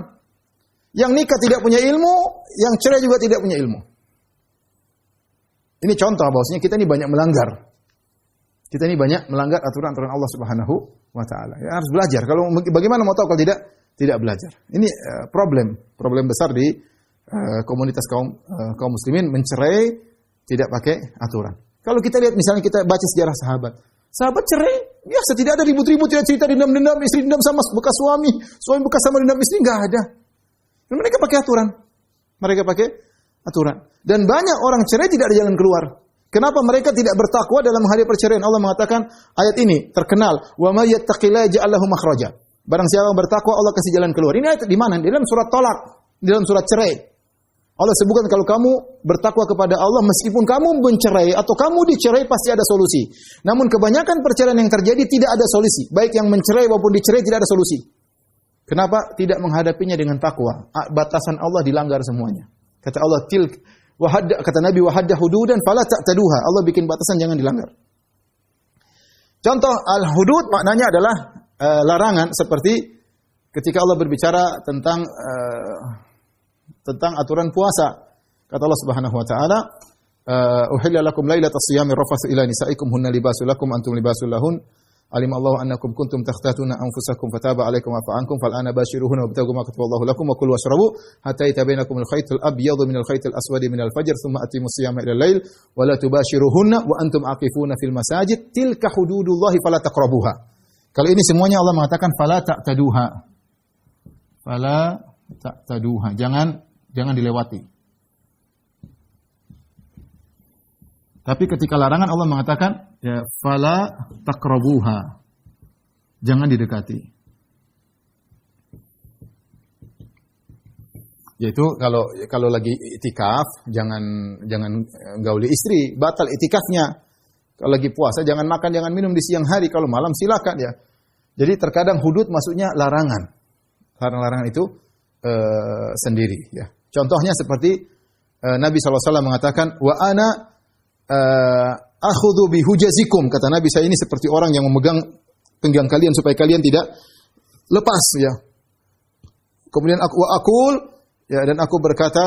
S1: Yang nikah tidak punya ilmu, yang cerai juga tidak punya ilmu. Ini contoh bahwasanya kita ini banyak melanggar. Kita ini banyak melanggar aturan-aturan Allah Subhanahu wa taala. Ya, harus belajar. Kalau bagaimana mau tahu kalau tidak belajar. Ini problem besar di komunitas kaum muslimin, mencerai tidak pakai aturan. Kalau kita lihat misalnya kita baca sejarah sahabat. Sahabat cerai, biasa tidak ada ribut-ribut, tidak cerita dendam-dendam, istri dendam sama bekas suami bekas sama dendam istri, enggak ada. Dan mereka pakai aturan. Dan banyak orang cerai tidak ada jalan keluar. Kenapa mereka tidak bertakwa dalam menghadapi perceraian? Allah mengatakan ayat ini terkenal, wa may yattaqillaha yaj'al lahu makhraja. Barang siapa yang bertakwa Allah kasih jalan keluar. Ini ayat di mana? Di dalam surat Thalaq, di dalam surat cerai. Allah sebutkan kalau kamu bertakwa kepada Allah, meskipun kamu mencerai atau kamu dicerai pasti ada solusi. Namun kebanyakan perceraian yang terjadi tidak ada solusi. Baik yang mencerai maupun dicerai tidak ada solusi. Kenapa? Tidak menghadapinya dengan takwa. Batasan Allah dilanggar semuanya. Kata Allah, kata Nabi, wahadda hududan fala ta'taduha. Allah bikin batasan, jangan dilanggar. Contoh al-hudud maknanya adalah larangan, seperti ketika Allah berbicara tentang aturan puasa. Kata Allah Subhanahu wa taala, "Uhilla lakum lailatas siyami rafatsu ila nisaikum hunna libasul lakum antum libasul lahun. Alim Allahu annakum kuntum takhtatuna anfusakum fataba 'alaikum wa fa'ankum fal'ana bashiruhunna wabtaghu ma kataballahu lakum wa kulu washrabu hatta yatabayyanakum al-khaytul abyadu minal khaytil aswadi minal fajr thumma atimus siyama ila al-lail wa la tubashiruhunna wa antum aqifuna fil masajid tilka hududullahi fala taqrabuha." Kalau ini semuanya Allah mengatakan fala ta'taduha. Fala ta'taduha. Jangan dilewati. Tapi ketika larangan Allah mengatakan ya fala taqrabuha. Jangan didekati. Yaitu kalau lagi itikaf jangan gauli istri, batal itikafnya. Kalau lagi puasa jangan makan, jangan minum di siang hari, kalau malam silakan ya. Jadi terkadang hudud maksudnya larangan. Larangan itu sendiri ya. Contohnya seperti Nabi SAW mengatakan wa ana akhudhu bihujazikum, kata Nabi, saya ini seperti orang yang memegang pinggang kalian supaya kalian tidak lepas ya. Kemudian dan aku berkata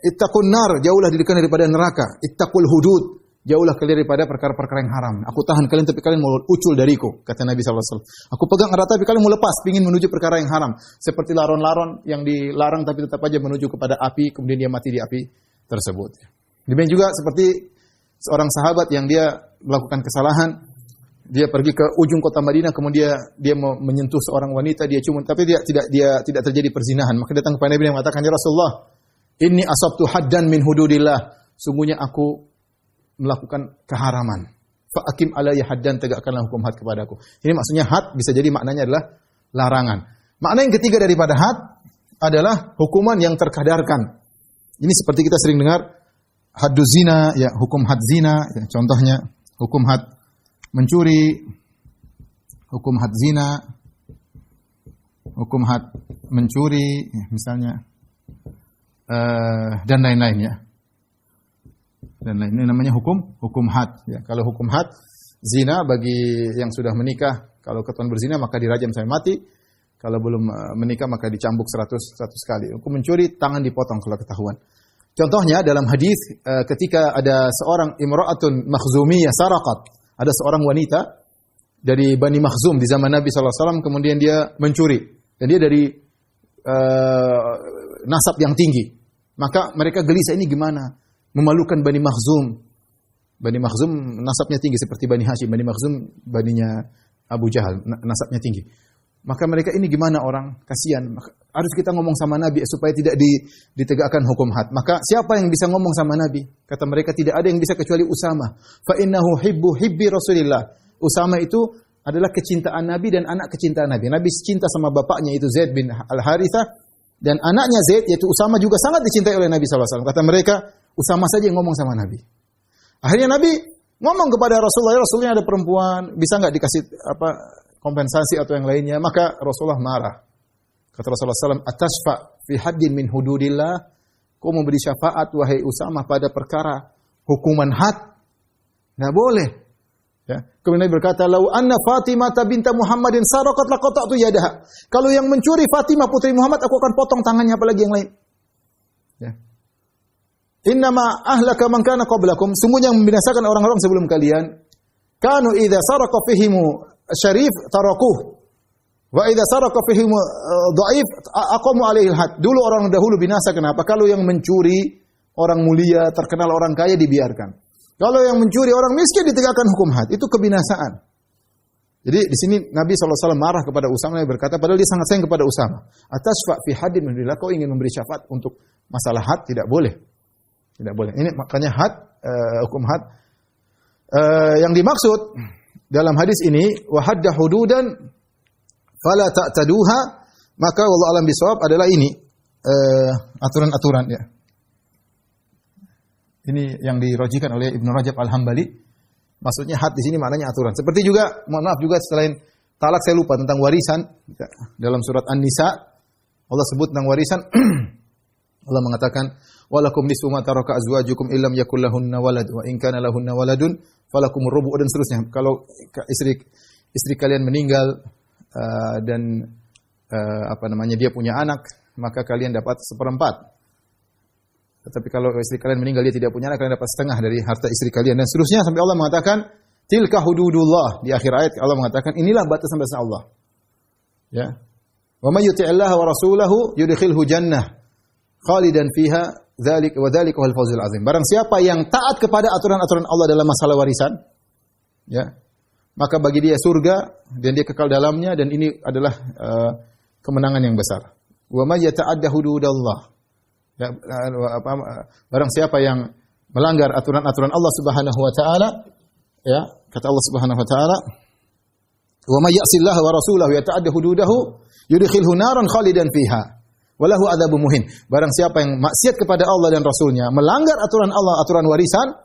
S1: ittaqun nar, jauhlah diri kalian daripada neraka. Ittaqul hudud, jauhlah kalian daripada perkara-perkara yang haram. Aku tahan kalian tapi kalian mau ucul dariku, kata Nabi SAW. Aku pegang erat tapi kalian mau lepas, ingin menuju perkara yang haram. Seperti laron-laron yang dilarang tapi tetap aja menuju kepada api, kemudian dia mati di api tersebut. Demikian juga seperti seorang sahabat yang dia melakukan kesalahan, dia pergi ke ujung kota Madinah, kemudian dia mau menyentuh seorang wanita, dia cium, tapi dia tidak terjadi perzinahan. Maka datang kepada Nabi yang mengatakan, "Ya Rasulullah, Inni asabtu haddan min hududillah. Sungguhnya aku melakukan keharaman. Fa aqim alayya haddan, tegakkanlah hukum had kepadaku. Ini maksudnya had bisa jadi maknanya adalah larangan. Makna yang ketiga daripada had adalah hukuman yang terkadarkan. Ini seperti kita sering dengar hadduz zina, ya, hukum had zina, ya, contohnya hukum had mencuri, hukum had zina, hukum had mencuri, ya, misalnya, dan lain-lain, ya. Dan lain, ini namanya hukum had. Ya. Kalau hukum had zina bagi yang sudah menikah, kalau ketahuan berzina maka dirajam sampai mati. Kalau belum menikah maka dicambuk 100 kali. Hukum mencuri tangan dipotong kalau ketahuan. Contohnya dalam hadis ketika ada seorang imra'atun makhzumiyah saraqat, ada seorang wanita dari Bani Makhzum di zaman Nabi SAW, kemudian dia mencuri dan dia dari nasab yang tinggi. Maka mereka gelisah, ini gimana? Memalukan Bani Makhzum. Bani Makhzum nasabnya tinggi seperti Bani Hashim. Bani Makhzum baninya Abu Jahal, nasabnya tinggi. Maka mereka ini gimana orang? Kasihan. Harus kita ngomong sama Nabi supaya tidak ditegakkan hukum had. Maka siapa yang bisa ngomong sama Nabi? Kata mereka tidak ada yang bisa kecuali Usama. Fa innahu hibbi Rasulillah. Usama itu adalah kecintaan Nabi dan anak kecintaan Nabi. Nabi cinta sama bapaknya itu Zaid bin Al-Harithah dan anaknya Zaid yaitu Usama juga sangat dicintai oleh Nabi SAW. Kata mereka, Usama saja yang ngomong sama Nabi. Akhirnya Nabi ngomong kepada Rasulullah, Rasulnya ada perempuan, bisa enggak dikasih kompensasi atau yang lainnya? Maka Rasulullah marah. Kata Rasulullah SAW, atasfa fi haddin min hududillah. Kau memberi syafaat wahai Usama pada perkara hukuman had? Nggak boleh. Ya. Kemudian Nabi berkata, lau anna Fatimah binta Muhammadin saraqat laqata'tu yadaha. Kalau yang mencuri Fatimah putri Muhammad, aku akan potong tangannya, apalagi yang lain. Ya. Innama ahlaka man kana qablakum. Sungguhnya yang membinasakan orang-orang sebelum kalian. Kanu idza saraqa fihimu syarif tarakuh. Wa idza saraqa fihim dhaif aqamu alaihi had. Dulu orang dahulu binasa kenapa? Kalau yang mencuri orang mulia, terkenal orang kaya dibiarkan. Kalau yang mencuri orang miskin ditegakkan hukum had. Itu kebinasaan. Jadi di sini Nabi SAW marah kepada Usama, Nabi berkata padahal dia sangat sayang kepada Usama. Atasfa fi haddin min hududillah, kau ingin memberi syafaat untuk masalah had, tidak boleh. Tidak boleh. Ini makanya had, hukum had. Yang dimaksud dalam hadis ini wa hadda hududan fala ta'taduha, maka wallahu alam bisawab adalah ini aturan-aturan, ya. Ini yang dirajikan oleh Ibnu Rajab Al-Hambali. Maksudnya had di sini maknanya aturan. Seperti juga, mohon maaf juga selain talak saya lupa tentang warisan. Dalam surat An-Nisa Allah sebut tentang warisan. Allah mengatakan walakum nisfu ma taraka azwajukum illam yakul lahunna walad wa in kana lahunna waladun falakumur rubu' dan seterusnya. Kalau istri kalian meninggal dan dia punya anak, maka kalian dapat 1/4. Tetapi kalau istri kalian meninggal dia tidak punya anak, kalian dapat setengah dari harta istri kalian dan seterusnya sampai Allah mengatakan tilka hududullah. Di akhir ayat Allah mengatakan inilah batasan-batasan Allah. Ya. Wa may yuti'illaha wa rasulahu yudkhilhu jannah khalidan fiha dzalik wa dzalika wal fawzul azim. Barang siapa yang taat kepada aturan-aturan Allah dalam masalah warisan, ya, maka bagi dia surga dan dia kekal dalamnya, dan ini adalah kemenangan yang besar. Wa may yata'adda hududallah. Ya, barang siapa yang melanggar aturan-aturan Allah Subhanahu wa taala, ya, kata Allah Subhanahu wa taala, wa may ya'sillaha wa rasulahu yata'adda hududahu yudkhilhu naran khalidan fiha walahu adzabun muhin. Barang siapa yang maksiat kepada Allah dan Rasulnya, melanggar aturan Allah, aturan warisan,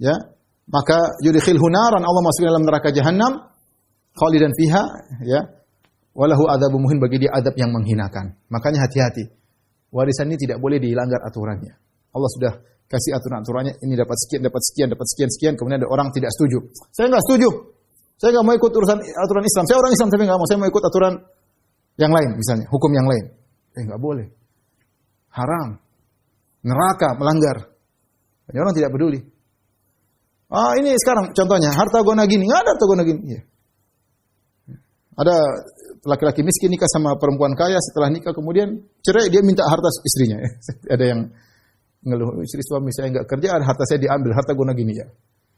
S1: ya, maka yudkhilhu naran, Allah masukkan dalam neraka jahanam, khalidan fiha, ya, walahu adzabun muhin, bagi dia adab yang menghinakan. Makanya hati-hati. Warisan ini tidak boleh dilanggar aturannya. Allah sudah kasih aturan-aturannya, ini dapat sekian, dapat sekian, dapat sekian, kemudian ada orang tidak setuju. Saya enggak setuju. Saya enggak mau ikut aturan Islam. Saya orang Islam tapi enggak mau. Saya mau ikut aturan yang lain, misalnya hukum yang lain. Enggak boleh. Haram. Neraka, melanggar. Dan orang tidak peduli. Ini sekarang contohnya, harta gona gini, enggak ada harta gona gini. Ya. Ada laki-laki miskin nikah sama perempuan kaya, setelah nikah kemudian cerai, dia minta harta istrinya. Ada yang ngeluh, istri suami saya enggak kerja, harta saya diambil, harta guna gini, ya.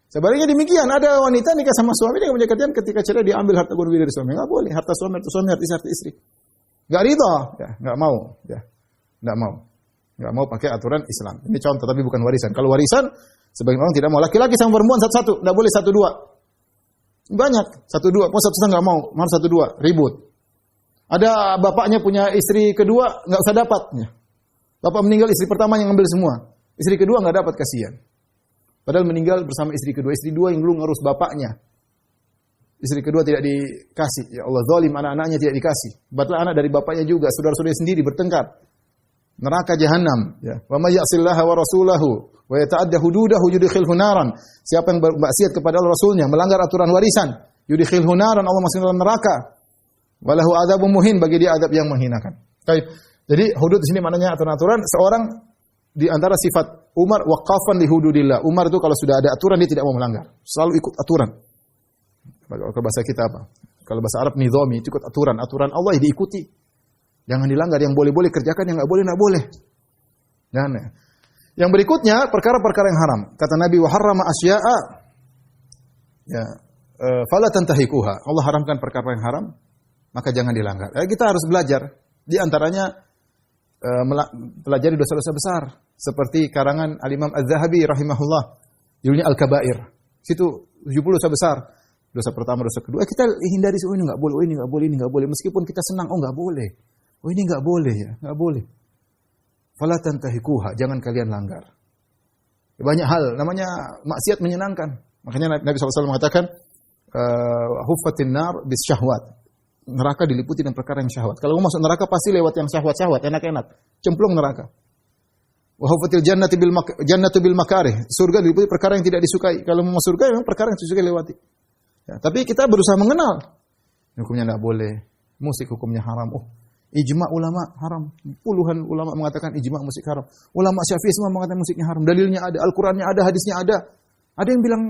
S1: Sebaliknya demikian, ada wanita nikah sama suami, dia punya kerjaan, ketika cerai dia ambil harta guna gini dari suami. Enggak boleh, harta suami, harta istri. Enggak ridha, ya, enggak mau, ya. Enggak mau. Enggak mau pakai aturan Islam. Ini contoh tapi bukan warisan. Kalau warisan sebagian orang tidak mau laki-laki sama perempuan satu-satu, enggak boleh satu-dua. Banyak, satu-dua, mau satu-satu enggak mau, harus satu-dua, ribut. Ada bapaknya punya istri kedua, enggak usah dapat. Bapak meninggal, istri pertama yang ngambil semua. Istri kedua enggak dapat, kasihan. Padahal meninggal bersama istri kedua. Istri dua yang dulu ngurus bapaknya. Istri kedua tidak dikasih. Ya Allah, zalim, anak-anaknya tidak dikasih. Batal anak dari bapaknya juga, saudara-saudara sendiri bertengkar. Neraka jahanam, ya. Wa may ya'sillaha wa rasulahu wa yata'adda hududahu yudkhilhu naran. Siapa yang bermaksiat kepada Allah Rasulnya, melanggar aturan warisan, yudkhilhu naran, Allah masuk dalam neraka. Walahu adzabun muhin, bagi dia adab yang menghinakan. Baik. Jadi hudud di sini maknanya aturan-aturan. Seorang di antara sifat Umar waqafan li hududillah. Umar itu kalau sudah ada aturan dia tidak mau melanggar. Selalu ikut aturan. Kalau bahasa kita apa? Kalau bahasa Arab nizami, ikut aturan. Aturan Allah ya diikuti. Jangan dilanggar, yang boleh-boleh kerjakan, yang enggak boleh. Jangan. Yang berikutnya perkara-perkara yang haram. Kata Nabi wa harrama asya'a. Ya, fala tantahikuha. Allah haramkan perkara yang haram, maka jangan dilanggar. Kita harus belajar. Di antaranya pelajari dosa-dosa besar seperti karangan Al-Imam Az-Zahabi rahimahullah, judulnya Al-Kabair. Situ 70 dosa besar. Dosa pertama, dosa kedua. Kita hindari, oh ini enggak boleh, oh ini enggak boleh, ini enggak boleh. Meskipun kita senang, oh enggak boleh. Oh ini enggak boleh ya, enggak boleh. Fala tantahikuha, jangan kalian langgar. Banyak hal, namanya maksiat menyenangkan. Makanya Nabi SAW mengatakan, huffatin nar bis syahwat. Neraka diliputi dengan perkara yang syahwat. Kalau mau masuk neraka pasti lewat yang syahwat-syahwat, enak-enak. Cemplung neraka. Wa huffatil jannatu bil makarih. Surga diliputi perkara yang tidak disukai. Kalau mau masuk surga memang perkara yang disukai lewati. Ya, tapi kita berusaha mengenal. Hukumnya enggak boleh. Musik hukumnya haram. Oh, ijma ulama haram. Puluhan ulama mengatakan ijma musik haram. Ulama Syafi'i semua mengatakan musiknya haram. Dalilnya ada, Al-Qur'annya ada, hadisnya ada. Ada yang bilang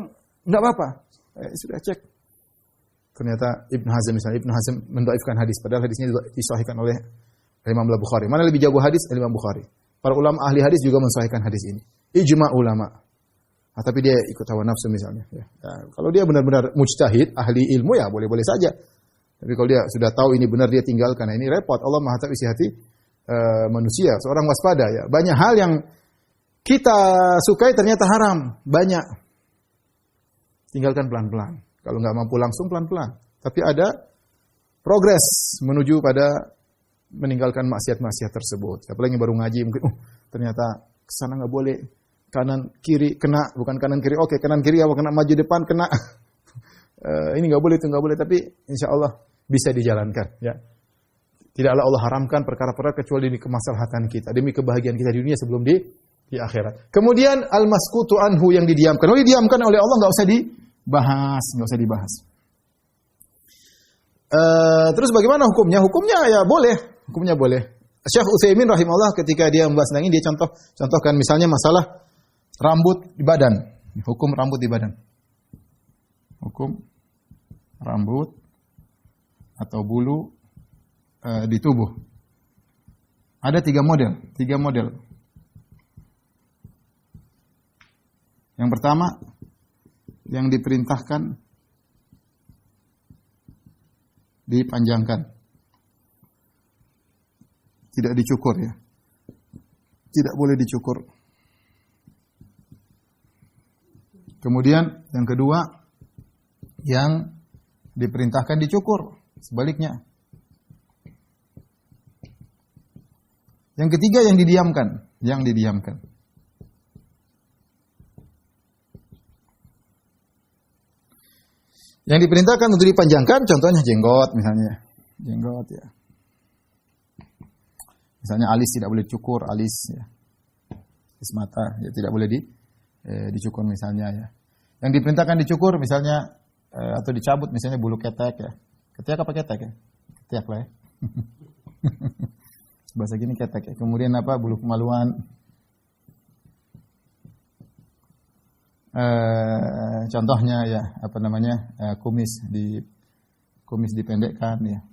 S1: enggak apa-apa. Sudah cek. Ternyata Ibnu Hazm misalnya, Ibnu Hazm mendhaifkan hadis padahal hadisnya juga disahihkan oleh Imam Al-Bukhari. Mana lebih jago hadis? Imam Bukhari. Para ulama ahli hadis juga mensahihkan hadis ini. Ijma ulama. Tapi dia ikut hawa nafsu misalnya. Ya. Kalau dia benar-benar mujtahid, ahli ilmu ya boleh-boleh saja. Tapi kalau dia sudah tahu ini benar dia tinggalkan. Nah, ini repot. Allah Maha tahu isi hati manusia. Seorang waspada ya. Banyak hal yang kita sukai ternyata haram. Banyak. Tinggalkan pelan-pelan. Kalau nggak mampu langsung pelan-pelan. Tapi ada progres menuju pada meninggalkan maksiat-maksiat tersebut. Apalagi baru ngaji mungkin, ternyata kesana nggak boleh. Kanan kiri kena, bukan kanan kiri. Oke, kanan kiri apa kena, maju depan kena. Ini nggak boleh, itu nggak boleh. Tapi insya Allah bisa dijalankan. Ya. Tidaklah Allah haramkan perkara-perkara kecuali demi kemaslahatan kita, demi kebahagiaan kita di dunia sebelum di akhirat. Kemudian al-maskutu anhu, yang didiamkan. Kalau didiamkan oleh Allah nggak usah dibahas, nggak usah dibahas. Terus bagaimana hukumnya? Hukumnya ya boleh, hukumnya boleh. Syekh Utsaimin rahimahullah ketika dia membahas tentang ini dia contohkan misalnya masalah rambut di badan, hukum rambut di badan. Hukum rambut atau bulu di tubuh. Ada 3 model. Yang pertama, yang diperintahkan dipanjangkan. Tidak dicukur ya. Tidak boleh dicukur. Kemudian yang kedua, yang diperintahkan dicukur. Sebaliknya. Yang ketiga yang didiamkan. Yang diperintahkan untuk dipanjangkan, contohnya jenggot misalnya. Jenggot ya. Misalnya alis tidak boleh dicukur, alis ya. Alis mata ya tidak boleh dicukur misalnya ya. Yang diperintahkan dicukur misalnya atau dicabut misalnya bulu ketek ya. Ketek apa ketek ya? Ketek lah ya. Bahasa gini ketek ya. Kemudian apa? Bulu kemaluan. Contohnya ya apa namanya? Kumis dipendekkan ya.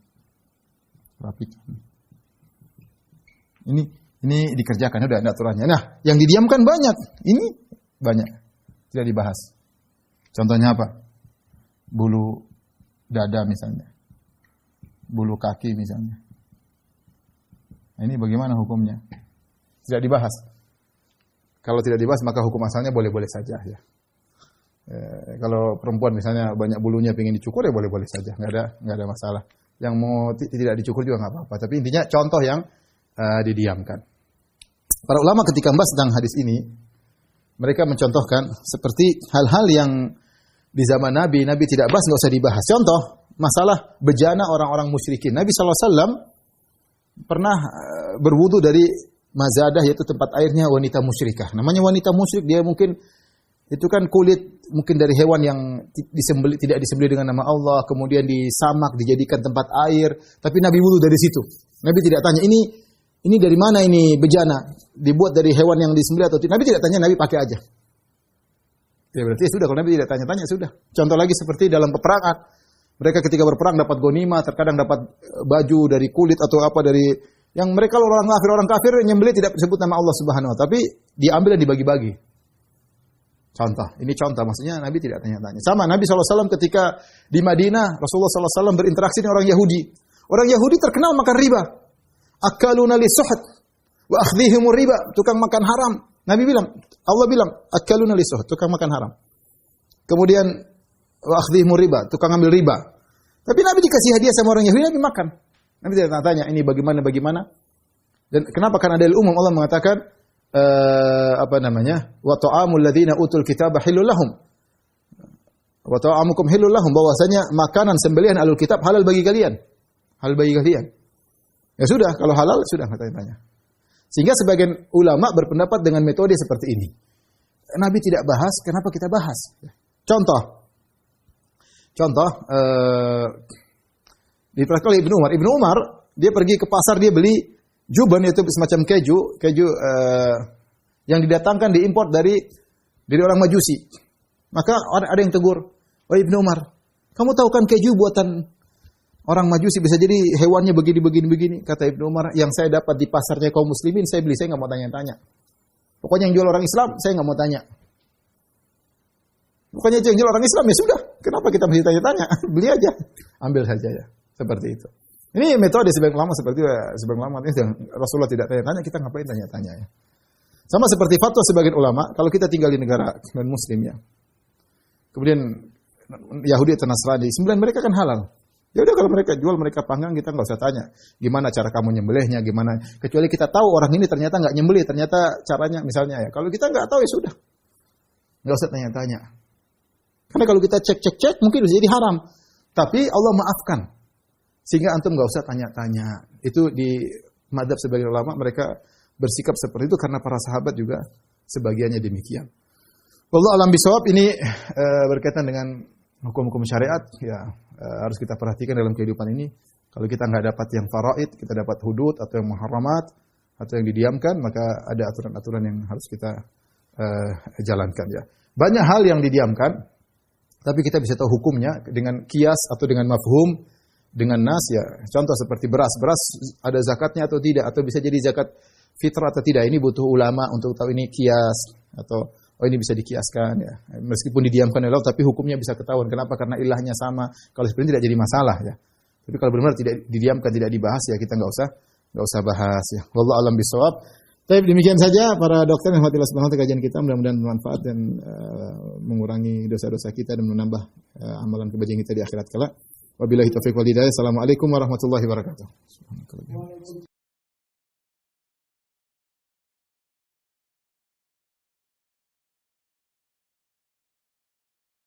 S1: Rapikan. Ini dikerjakan, udah ada aturannya. Nah, yang didiamkan banyak. Ini banyak. Tidak dibahas. Contohnya apa? Bulu dada misalnya. Bulu kaki misalnya. Nah, ini bagaimana hukumnya? tidak dibahas. Kalau tidak dibahas maka hukum asalnya boleh-boleh saja ya. Kalau perempuan misalnya banyak bulunya pengen dicukur ya boleh-boleh saja, nggak ada masalah. Yang mau tidak dicukur juga nggak apa-apa. Tapi intinya contoh yang didiamkan. Para ulama ketika membahas tentang hadis ini, mereka mencontohkan seperti hal-hal yang di zaman Nabi tidak bahas, nggak usah dibahas. Contoh masalah bejana orang-orang musyrikin. Nabi SAW pernah berwudu dari mazadah, yaitu tempat airnya wanita musyrikah. Namanya wanita musyrik, dia mungkin itu kan kulit mungkin dari hewan yang tidak disembelih dengan nama Allah, kemudian disamak, dijadikan tempat air. Tapi Nabi wudu dari situ. Nabi tidak tanya, ini dari mana ini bejana? Dibuat dari hewan yang disembelih atau tidak? Nabi tidak tanya, Nabi pakai aja. Ya berarti sudah, kalau Nabi tidak tanya-tanya sudah. Contoh lagi seperti dalam peperangan. Mereka ketika berperang dapat ghanimah, terkadang dapat baju dari kulit atau apa dari yang mereka orang kafir nyembelih tidak disebut nama Allah Subhanahu wa taala, tapi diambil dan dibagi-bagi. Contoh, ini contoh, maksudnya Nabi tidak tanya-tanya. Sama Nabi SAW ketika di Madinah, Rasulullah SAW berinteraksi dengan orang Yahudi. Orang Yahudi terkenal makan riba. Akaluna lisuhat wa akhdhihimur riba, tukang makan haram. Nabi bilang, Allah bilang, akaluna lisuhat, tukang makan haram. Kemudian wa akhdhihimur riba, tukang ambil riba. Tapi Nabi dikasih hadiah sama orang Yahudi, Nabi makan. Nabi tidak tanya ini bagaimana. Dan kenapa? Karena dalil umum Allah mengatakan wa ta'amul ladzina utul kitaba halal lahum wa ta'amukum halal lahum, bahwasanya makanan sembelihan alul kitab halal bagi kalian. Ya sudah, kalau halal sudah enggak tanya-tanya. Sehingga sebagian ulama berpendapat dengan metode seperti ini. Nabi tidak bahas, kenapa kita bahas? Contoh diperhatikan oleh Ibnu Umar, dia pergi ke pasar, dia beli juban, yaitu semacam keju yang didatangkan diimpor dari orang Majusi. Maka ada yang tegur, "Wahai Ibnu Umar, kamu tahu kan keju buatan orang Majusi bisa jadi hewannya begini." Kata Ibnu Umar, "Yang saya dapat di pasarnya kaum muslimin, saya beli, saya enggak mau tanya-tanya. Pokoknya yang jual orang Islam, saya enggak mau tanya. Pokoknya yang jual orang Islam, ya sudah. Kenapa kita mesti tanya-tanya? Beli aja, ambil saja ya." Seperti itu. Ini metode sebagian ulama ini Rasulullah tidak tanya-tanya, kita ngapain tanya-tanya ya. Sama seperti fatwa sebagian ulama, kalau kita tinggal di negara non-muslim ya. Kemudian Yahudi atau Nasrani, sembilan mereka kan halal. Ya udah, kalau mereka jual, mereka panggang, kita enggak usah tanya gimana cara kamu nyembelihnya, gimana. Kecuali kita tahu orang ini ternyata enggak nyembelih, ternyata caranya misalnya ya. Kalau kita enggak tahu ya sudah. Enggak usah tanya-tanya. Karena kalau kita cek mungkin bisa jadi haram. Tapi Allah maafkan. Sehingga antum enggak usah tanya-tanya. Itu di madzhab sebagian ulama, mereka bersikap seperti itu karena para sahabat juga sebagiannya demikian. Wallahu a'lam bishawab. Ini berkaitan dengan hukum-hukum syariat ya, harus kita perhatikan dalam kehidupan ini. Kalau kita enggak dapat yang faraid, kita dapat hudud atau yang muharramat atau yang didiamkan, maka ada aturan-aturan yang harus kita jalankan ya. Banyak hal yang didiamkan, tapi kita bisa tahu hukumnya dengan kias atau dengan mafhum, dengan nas ya. Contoh seperti beras ada zakatnya atau tidak, atau bisa jadi zakat fitrah atau tidak. Ini butuh ulama untuk tahu ini kias atau ini bisa dikiaskan ya. Meskipun didiamkan oleh Allah, tapi hukumnya bisa ketahuan. Kenapa? Karena ilahnya sama. Kalau seperti tidak jadi masalah ya. Tapi kalau benar-benar tidak didiamkan, tidak dibahas ya, kita enggak usah bahas ya. Wallahu a'lam bishawab. Baik, demikian saja para dokter yang rahmatillah subhanahu wa ta'ala kajian kita, mudah-mudahan bermanfaat dan mengurangi dosa-dosa kita dan menambah amalan kebajikan kita di akhirat kelak. Wabillahi taufiq wal hidayah. Assalamualaikum warahmatullahi wabarakatuh.